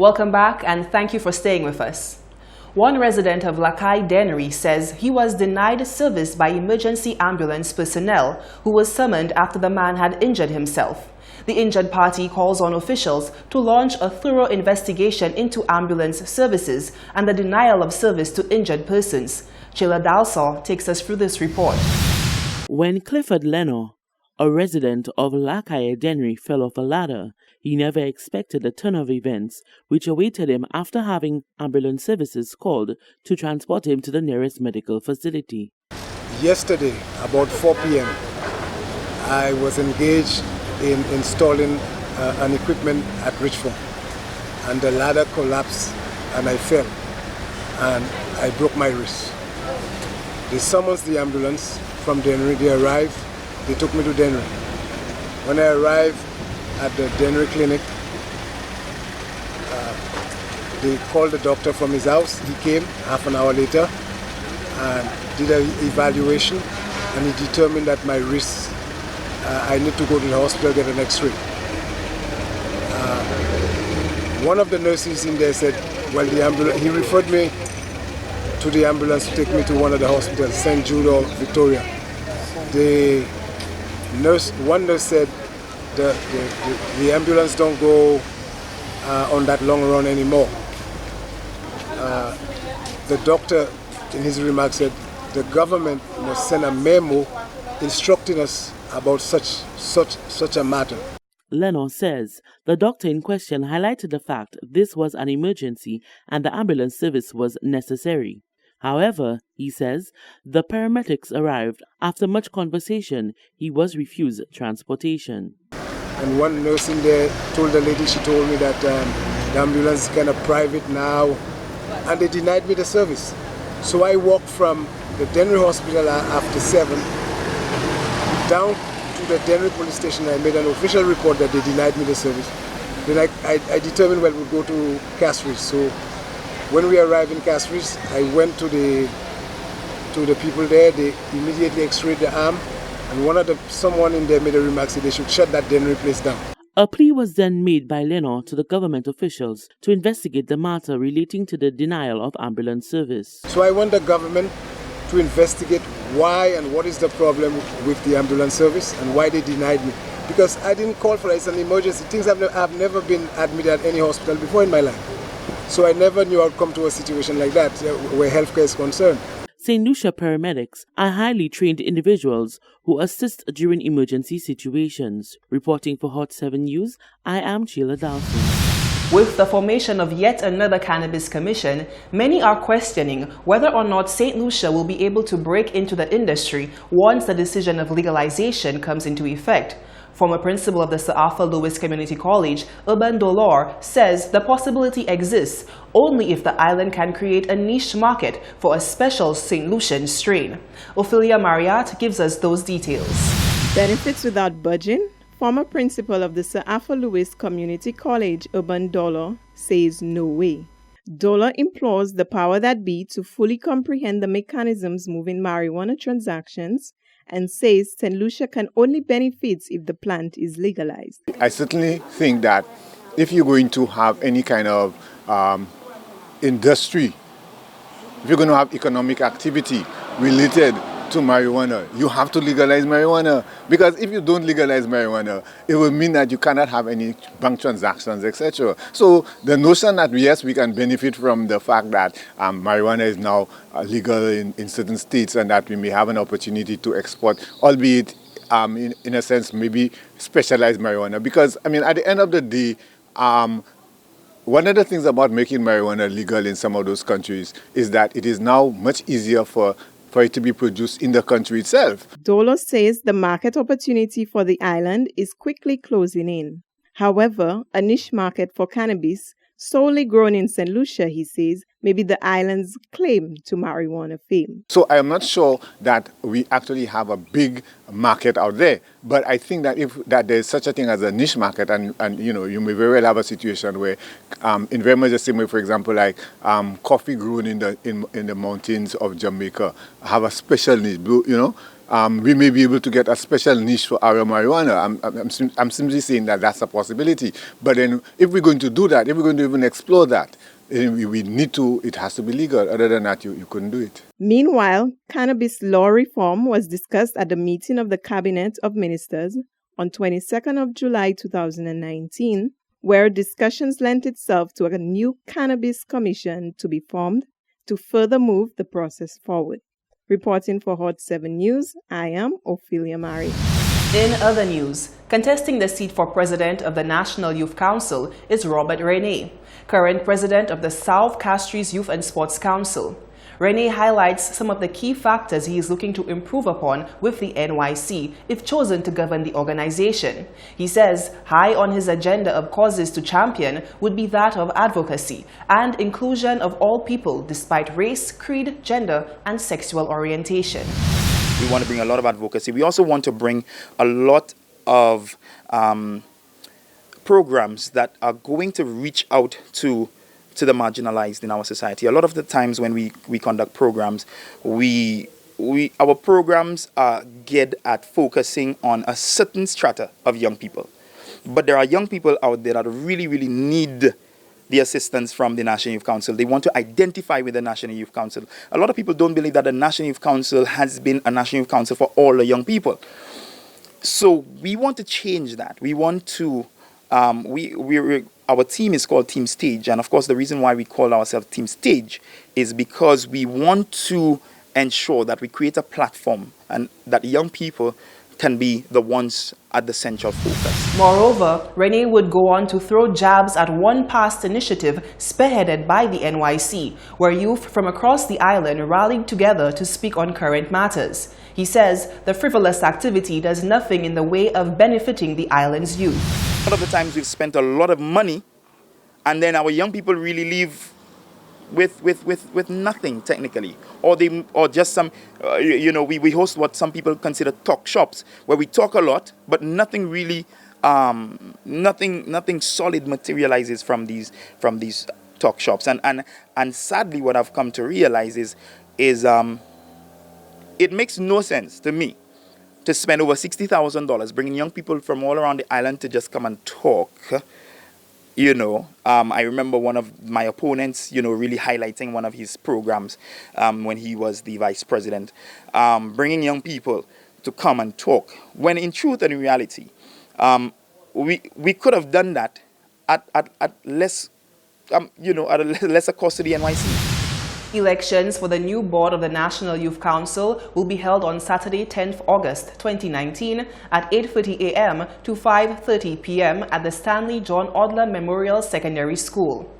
Welcome back and thank you for staying with us. One resident of Lakai Dennery says he was denied service by emergency ambulance personnel who was summoned after the man had injured himself. The injured party calls on officials to launch a thorough investigation into ambulance services and the denial of service to injured persons. Chila Dalsaw takes us through this report. When Clifford Leno, a resident of Lakai Dennery, fell off a ladder, he never expected the turn of events which awaited him after having ambulance services called to transport him to the nearest medical facility. Yesterday, about 4 p.m., I was engaged in installing an equipment at Richford, and the ladder collapsed and I fell and I broke my wrist. They summoned the ambulance from Dennery. They arrived, they took me to Dennery. When I arrived at the Dennery clinic, they called the doctor from his house. He came half an hour later and did an evaluation, and he determined that my wrist, I need to go to the hospital, get an x-ray. One of the nurses in there said, well, the ambulance, he referred me to the ambulance to take me to one of the hospitals, St. Jude or Victoria. One nurse said the ambulance don't go on that long run anymore. The doctor, in his remarks, said the government must send a memo instructing us about such a matter. Leno says the doctor in question highlighted the fact this was an emergency and the ambulance service was necessary. However, he says, the paramedics arrived. After much conversation, he was refused transportation. And one nurse in there told the lady, she told me that the ambulance is kind of private now, and they denied me the service. So I walked from the Dennery Hospital after 7 down to the Dennery police station. I made an official report that they denied me the service. Then I determined, well, we'll go to Castries. So when we arrived in Castries, I went to the people there. They immediately x-rayed the arm, and someone in there made a remark, said they should shut that Dennery place down. A plea was then made by Leno to the government officials to investigate the matter relating to the denial of ambulance service. So I want the government to investigate why and what is the problem with the ambulance service and why they denied me. Because I didn't call for it, it's an emergency. I've never been admitted at any hospital before in my life. So I never knew I'd come to a situation like that where healthcare is concerned. St. Lucia paramedics are highly trained individuals who assist during emergency situations. Reporting for Hot 7 News, I am Sheila Dawson. With the formation of yet another cannabis commission, many are questioning whether or not St. Lucia will be able to break into the industry once the decision of legalization comes into effect. Former principal of the Sir Arthur Lewis Community College, Urban Dolor, says the possibility exists only if the island can create a niche market for a special St. Lucian strain. Ophelia Marriott gives us those details. Benefits without budging? Former principal of the Sir Arthur Lewis Community College, Urban Dolor, says no way. Dolor implores the power that be to fully comprehend the mechanisms moving marijuana transactions and says St. Lucia can only benefit if the plant is legalized. I certainly think that if you're going to have any kind of industry, if you're going to have economic activity related to marijuana, you have to legalize marijuana. Because if you don't legalize marijuana, it will mean that you cannot have any bank transactions, etc. So the notion that yes, we can benefit from the fact that marijuana is now legal in certain states and that we may have an opportunity to export, albeit in a sense maybe specialized marijuana. Because I mean, at the end of the day, one of the things about making marijuana legal in some of those countries is that it is now much easier for it to be produced in the country itself. Dolor says the market opportunity for the island is quickly closing in. However, a niche market for cannabis solely grown in St. Lucia, he says, may be the island's claim to marijuana fame. So I am not sure that we actually have a big market out there, but I think that there's such a thing as a niche market, and you know, you may very well have a situation where, in very much the same way, for example, like coffee grown in the mountains of Jamaica have a special need, you know. we may be able to get a special niche for our marijuana. I'm simply saying that that's a possibility. But then if we're going to do that, if we're going to even explore that, we need to, it has to be legal. Other than that, you couldn't do it. Meanwhile, cannabis law reform was discussed at the meeting of the Cabinet of Ministers on 22nd of July 2019, where discussions lent itself to a new cannabis commission to be formed to further move the process forward. Reporting for Hot 7 News, I am Ophelia Mari. In other news, contesting the seat for president of the National Youth Council is Robert Rene, current president of the South Castries Youth and Sports Council. Rene highlights some of the key factors he is looking to improve upon with the NYC if chosen to govern the organization. He says high on his agenda of causes to champion would be that of advocacy and inclusion of all people despite race, creed, gender, and sexual orientation. We want to bring a lot of advocacy. We also want to bring a lot of programs that are going to reach out to the marginalized in our society. A lot of the times when we conduct programs, our programs are geared at focusing on a certain strata of young people. But there are young people out there that really, really need the assistance from the National Youth Council. They want to identify with the National Youth Council. A lot of people don't believe that the National Youth Council has been a National Youth Council for all the young people. So we want to change that. We want to, our team is called Team Stage. And of course, the reason why we call ourselves Team Stage is because we want to ensure that we create a platform and that young people can be the ones at the central focus. Moreover, Rene would go on to throw jabs at one past initiative spearheaded by the NYC, where youth from across the island rallied together to speak on current matters. He says the frivolous activity does nothing in the way of benefiting the island's youth. A lot of the times we've spent a lot of money and then our young people really leave with nothing technically, or just some we host what some people consider talk shops where we talk a lot but nothing really nothing solid materializes from these talk shops, and sadly what I've come to realize is it makes no sense to me to spend over $60,000 bringing young people from all around the island to just come and talk. I remember one of my opponents, really highlighting one of his programs when he was the vice president, bringing young people to come and talk. When in truth and in reality, we could have done that at less, at a lesser cost to the NYC. Elections for the new board of the National Youth Council will be held on Saturday, 10th August 2019 at 8:30 a.m. to 5:30 p.m. at the Stanley John Odler Memorial Secondary School.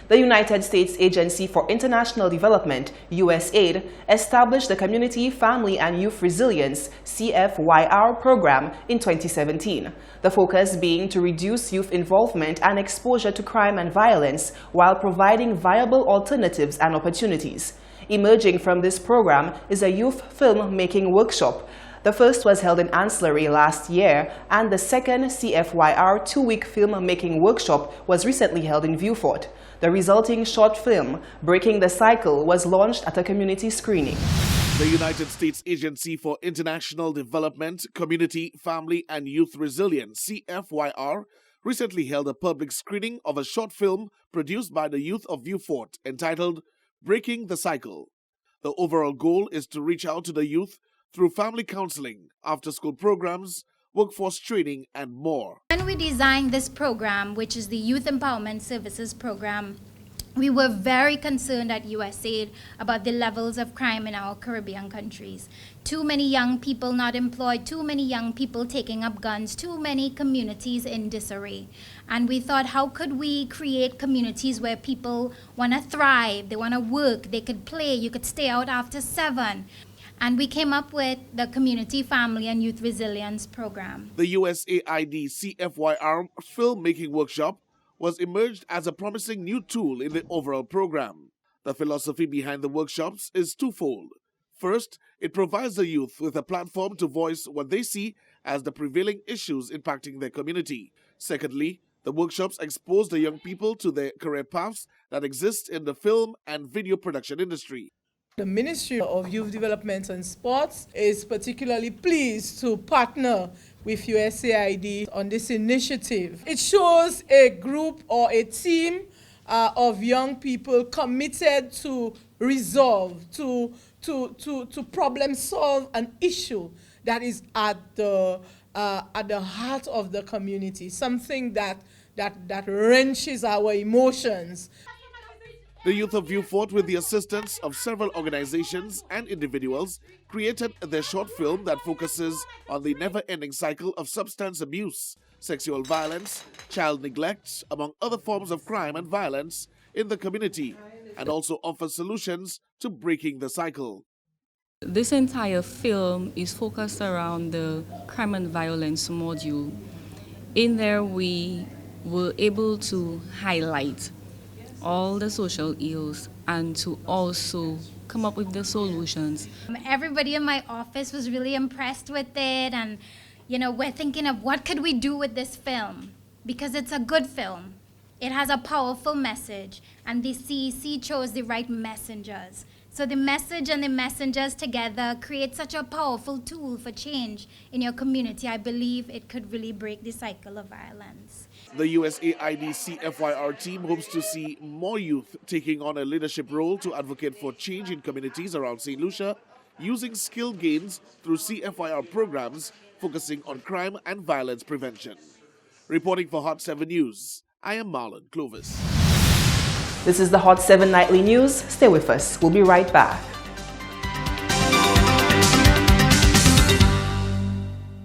The United States Agency for International Development, USAID, established the Community, Family and Youth Resilience CFYR program in 2017, the focus being to reduce youth involvement and exposure to crime and violence while providing viable alternatives and opportunities. Emerging from this program is a youth film-making workshop. The first was held in Ancillary last year, and the second CFYR 2-week film-making workshop was recently held in Viewfort. The resulting short film, Breaking the Cycle, was launched at a community screening. The United States Agency for International Development, Community, Family and Youth Resilience, CFYR, recently held a public screening of a short film produced by the youth of Viewfort entitled Breaking the Cycle. The overall goal is to reach out to the youth through family counseling, after-school programs, workforce training, and more. When we designed this program, which is the Youth Empowerment Services Program, we were very concerned at USAID about the levels of crime in our Caribbean countries. Too many young people not employed, too many young people taking up guns, too many communities in disarray. And we thought, how could we create communities where people want to thrive, they want to work, they could play, you could stay out after 7. And we came up with the Community, Family and Youth Resilience Program. The USAID CFYR filmmaking workshop was emerged as a promising new tool in the overall program. The philosophy behind the workshops is twofold. First, it provides the youth with a platform to voice what they see as the prevailing issues impacting their community. Secondly, the workshops expose the young people to their career paths that exist in the film and video production industry. The Ministry of Youth Development and Sports is particularly pleased to partner with USAID on this initiative. It shows a group or a team of young people committed to resolve, to problem solve an issue that is at the heart of the community, something that wrenches our emotions. The youth of Viewfort, with the assistance of several organizations and individuals, created their short film that focuses on the never-ending cycle of substance abuse, sexual violence, child neglect, among other forms of crime and violence in the community, and also offers solutions to breaking the cycle. This entire film is focused around the crime and violence module. In there, we were able to highlight all the social ills and to also come up with the solutions. Everybody in my office was really impressed with it, and we're thinking of what could we do with this film, because it's a good film. It has a powerful message, and the CEC chose the right messengers. So the message and the messengers together create such a powerful tool for change in your community. I believe it could really break the cycle of violence. The USAID CFYR team hopes to see more youth taking on a leadership role to advocate for change in communities around St. Lucia, using skill gains through CFYR programs focusing on crime and violence prevention. Reporting for Hot 7 News, I am Marlon Clovis. This is the Hot 7 Nightly News. Stay with us. We'll be right back.